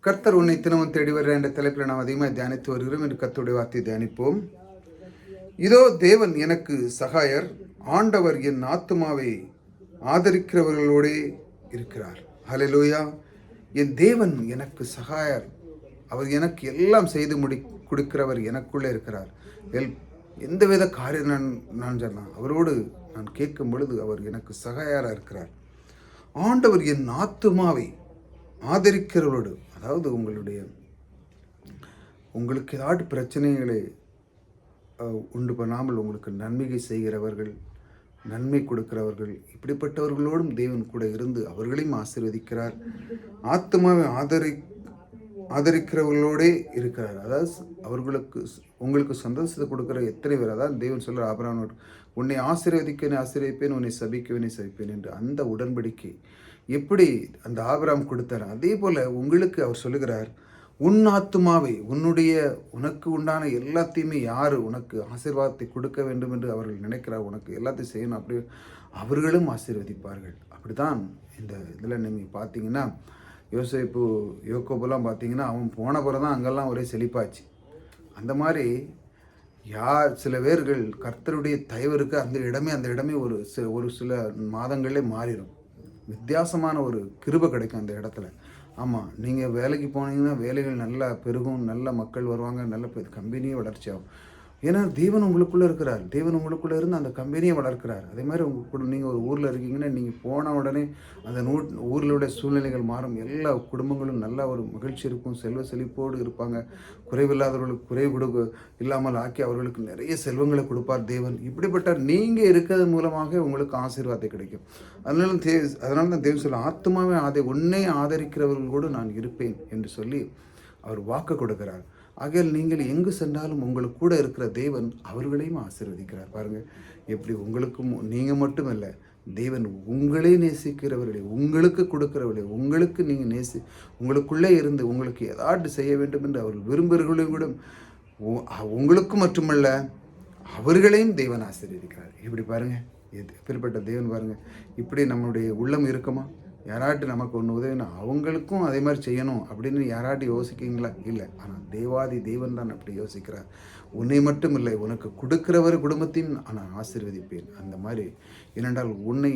கர்த்தர் உன்னை தினமும் தேடி வருகிற என்ற தலைப்பில் நாம் அதிகமாக தியானித்து வருகிறோம். என்று கர்த்தருடைய வார்த்தையை தியானிப்போம். இதோ தேவன் எனக்கு சகாயர், ஆண்டவர் என் ஆத்துமாவை ஆதரிக்கிறவர்களோடே இருக்கிறார். ஹல்லேலூயா. என் தேவன் எனக்கு சகாயர், அவர் எனக்கு எல்லாம் செய்து கொடுக்கிறவர் எனக்குள்ளே இருக்கிறார். எந்தவித காரியம் நான் சொன்னேன் அவரோடு நான் கேட்கும் பொழுது அவர் எனக்கு சகாயராக இருக்கிறார். ஆண்டவர் என் ஆத்துமாவை ஆதரிக்கிறவரோடு, அதாவது உங்களுக்கு ஏதாவது பிரச்சனைகளை உண்டு பண்ணாமல் உங்களுக்கு நன்மையை செய்கிறவர்கள், நன்மை கொடுக்கிறவர்கள், இப்படிப்பட்டவர்களோடும் தேவன் கூட இருந்து அவர்களையும் ஆசீர்வதிக்கிறார். ஆத்மாவை ஆதரிக்கிறவர்களோடே இருக்கிறார். அதாவது உங்களுக்கு சந்தோஷத்தை கொடுக்குற எத்தனை பேர், அதான் தேவன் சொல்கிற ஆபிரகாம், உன்னை ஆசீர்வதிப்பேன், உன்னை சபிப்பேன் என்று அந்த உடன்படிக்கை எப்படி அந்த ஆபிரகாம் கொடுத்தார், அதே போல் உங்களுக்கு அவர் சொல்லுகிறார், உன் ஆத்துமாவை, உனக்கு உண்டான எல்லாத்தையுமே யார் உனக்கு ஆசீர்வாதத்தை கொடுக்க வேண்டும் என்று அவர்கள் நினைக்கிறார், உனக்கு எல்லாத்தையும் செய்யணும், அப்படி அவர்களும் ஆசீர்வதிப்பார்கள். அப்படிதான் இந்த இதில் நீங்கள் பார்த்தீங்கன்னா யோகோபெல்லாம் பார்த்தீங்கன்னா அவன் போன பிறகு தான் அங்கெல்லாம் ஒரே செழிப்பாச்சு. அந்த மாதிரி சில பேர்கள் கர்த்தருடைய தயவருக்கு அந்த இடமே ஒரு சில மாதங்களே மாறிடும். வித்தியாசமான ஒரு கிருபை கிடைக்கும் அந்த இடத்துல. ஆமாம், நீங்கள் வேலைக்கு போனீங்கன்னா வேலைகள் நல்லா பெருகும், நல்ல மக்கள் வருவாங்க, நல்ல கம்பெனியே வளர்ச்சி ஆகும். ஏன்னா தேவன் உங்களுக்குள்ளே இருக்கிறார். தேவன் உங்களுக்குள்ளே இருந்து அந்த கம்பெனியை வளர்க்கிறார். அதே மாதிரி நீங்கள் ஒரு ஊரில் இருக்கீங்கன்னா நீங்கள் போன உடனே அந்த ஊரிலுடைய சூழ்நிலைகள் மாறும். எல்லா குடும்பங்களும் நல்ல ஒரு மகிழ்ச்சி இருக்கும், செல்வ செழிப்போடு இருப்பாங்க. குறைவில்லாதவர்களுக்கு குறைவு இல்லாமல் ஆக்கி அவர்களுக்கு நிறைய செல்வங்களை கொடுப்பார் தேவன். இப்படிப்பட்ட நீங்கள் இருக்கிறது மூலமாக உங்களுக்கு ஆசீர்வாதம் கிடைக்கும். அதனால தான் தேவன் சொல்ல, ஆத்மாவே உன்னை ஆதரிக்கிறவர்களோடு நான் இருப்பேன் என்று சொல்லி அவர் வாக்கு கொடுக்கிறார். ஆகையால் நீங்கள் எங்கு சென்றாலும் உங்களுக்கு கூட இருக்கிற தேவன் அவர்களையும் ஆசீர்வதிக்கிறார். பாருங்கள் எப்படி உங்களுக்கும், நீங்கள் மட்டும் இல்லை, தேவன் உங்களே நேசிக்கிறவர்களே, உங்களுக்கு கொடுக்கிறவர்களே, உங்களுக்கு நீங்கள் உங்களுக்குள்ளே இருந்து உங்களுக்கு ஏதாவது செய்ய வேண்டும் என்று அவர்கள் விரும்புகிறவர்களையும் கூட உங்களுக்கும் மட்டுமல்ல அவர்களையும் தேவன் ஆசீர்வதிக்கிறார். இப்படி பாருங்கள், எப்படிப்பட்ட தேவன் பாருங்கள். இப்படி நம்மளுடைய உள்ளம் இருக்குமா? யாராட்டு நமக்கு ஒன்று உதவினா அவங்களுக்கும் அதே மாதிரி செய்யணும் அப்படின்னு யாராட்டி யோசிக்கிறீங்களா? இல்லை. ஆனால் தேவாதி தேவன் தான் அப்படி யோசிக்கிறார். உன்னை மட்டும் இல்லை, உனக்கு கொடுக்கிறவர் குடும்பத்தையும் நான் ஆசீர்வதிப்பேன். அந்த மாதிரி ஏனென்றால் உன்னை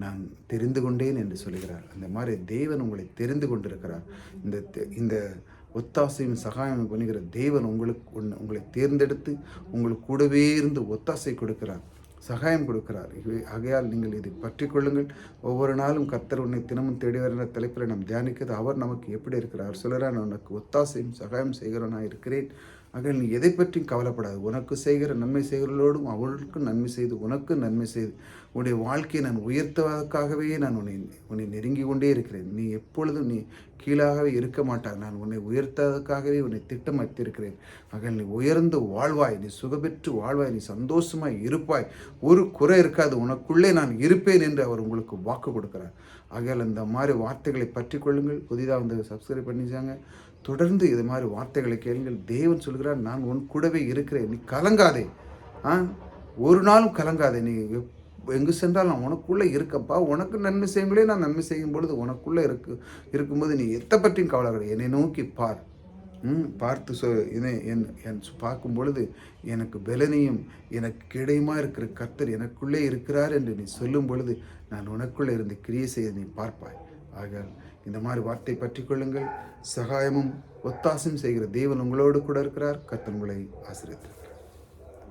நான் தெரிந்து கொண்டேன் என்று சொல்கிறார். அந்த மாதிரி தேவன் உங்களை தெரிந்து கொண்டிருக்கிறார். இந்த ஒத்தாசையும் சகாயம் பண்ணுகிற தேவன் உங்களை தேர்ந்தெடுத்து உங்களுக்கு கூடவே இருந்து ஒத்தாசை கொடுக்கிறார், சகாயம் கொடுக்கிறார். ஆகையால் நீங்கள் இதை பற்றி கொள்ளுங்கள். ஒவ்வொரு நாளும் கர்த்தர் உன்னை தினமும் தேடி வருகிற தலைப்பில் நாம் தியானிக்கிறது. அவர் நமக்கு எப்படி இருக்கிறார் சொல்கிறார், நான் உனக்கு ஒத்தாசையும் சகாயம் செய்கிறவனாக இருக்கிறேன். ஆகையால் நீ எதை பற்றியும் கவலைப்படாது. உனக்கு செய்கிற நன்மை செய்கிறவர்களோடும் அவர்களுக்கும் நன்மை செய்து உனக்கு நன்மை செய்து உன்னுடைய வாழ்க்கையை நான் உயர்த்துவதற்காகவே நான் உன்னை நெருங்கி கொண்டே இருக்கிறேன். நீ எப்பொழுதும் நீ கீழாகவே இருக்க மாட்டாய். நான் உன்னை உயர்த்ததற்காகவே உன்னை திட்டம் வைத்திருக்கிறேன். ஆகையால் நீ உயர்ந்து வாழ்வாய், நீ சுகபெற்று வாழ்வாய், நீ சந்தோஷமாய் இருப்பாய், ஒரு குறை இருக்காது, உனக்குள்ளே நான் இருப்பேன் என்று அவர் உங்களுக்கு வாக்கு கொடுக்கிறார். ஆகையால் இந்த மாதிரி வார்த்தைகளை பற்றி கொள்ளுங்கள். புதிதாக வந்து சப்ஸ்கிரைப் பண்ணிச்சாங்க, தொடர்ந்து இது மாதிரி வார்த்தைகளை கேளுங்கள். தேவன் சொல்கிறார், நான் உன் கூடவே இருக்கிறேன், நீ கலங்காதே, ஒரு நாளும் கலங்காதே, நீ எங்கு சென்றால் நான் உனக்குள்ளே இருக்கப்பா, உனக்கு நன்மை செய்யுங்களே, நான் நன்மை செய்யும் பொழுது உனக்குள்ளே இருக்கும்போது நீ எதை பற்றியும் கவலை, என்னை நோக்கி பார்த்து என் பார்க்கும் பொழுது எனக்கு பலனையும் எனக்கு கிடையுமா இருக்கிற கர்த்தர் எனக்குள்ளே இருக்கிறார் என்று நீ சொல்லும் பொழுது நான் உனக்குள்ளே இருந்து கிரியை செய்து நீ பார்ப்பாய். ஆக இந்த மாதிரி வார்த்தை பற்றி கொள்ளுங்கள். சகாயமும் ஒத்தாசையும் செய்கிற தேவன் உங்களோடு கூட இருக்கிறார். கர்த்தர் உங்களை ஆசீர்வதிப்பார்.